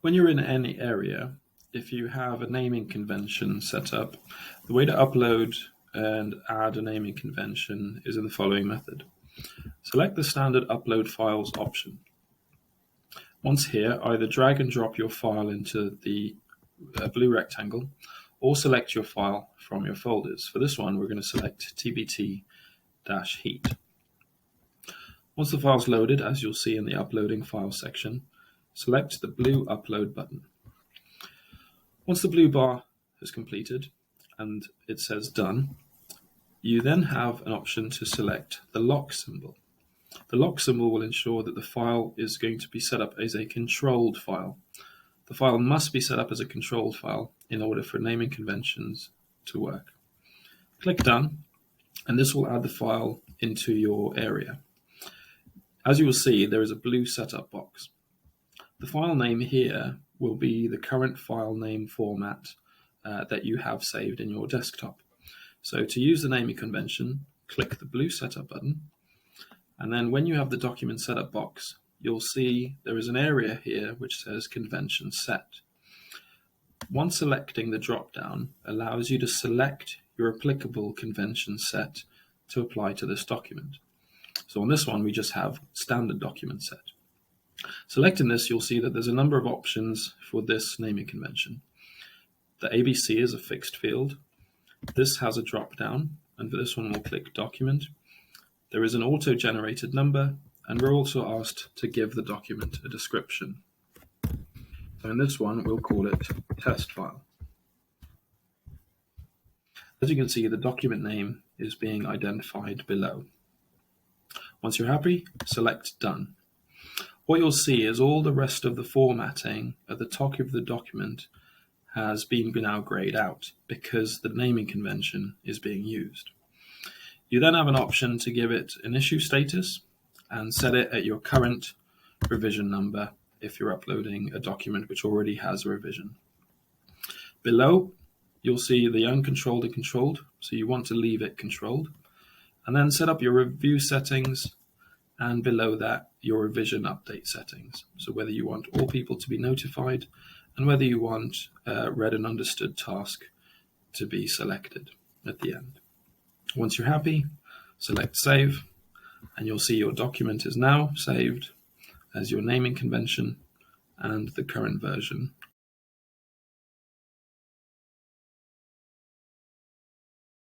When you're in any area, if you have a naming convention set up, the way to upload and add a naming convention is in the following method. Select the standard upload files option. Once here, either drag and drop your file into the blue rectangle or select your file from your folders. For this one, we're going to select tbt-heat. Once the file's loaded, as you'll see in the uploading file section, select the blue upload button. Once the blue bar is completed and it says done, you then have an option to select the lock symbol. The lock symbol will ensure that the file is going to be set up as a controlled file. The file must be set up as a controlled file in order for naming conventions to work. Click done, and this will add the file into your area. As you will see, there is a blue setup box. The file name here will be the current file name format that you have saved in your desktop. So to use the naming convention, click the blue setup button, and then when you have the document setup box, you'll see there is an area here which says convention set. Once selecting the drop-down allows you to select your applicable convention set to apply to this document. So on this one, we just have standard document set. Selecting this, you'll see that there's a number of options for this naming convention. The ABC is a fixed field. This has a drop-down, and for this one, we'll click document. There is an auto-generated number, and we're also asked to give the document a description. So in this one, we'll call it test file. As you can see, the document name is being identified below. Once you're happy, select done. What you'll see is all the rest of the formatting at the top of the document has been now grayed out because the naming convention is being used. You then have an option to give it an issue status and set it at your current revision number if you're uploading a document which already has a revision. Below, you'll see the uncontrolled and controlled, so you want to leave it controlled, and then set up your review settings, and below that, your revision update settings. So whether you want all people to be notified and whether you want read and understood task to be selected at the end. Once you're happy, select save, and you'll see your document is now saved as your naming convention and the current version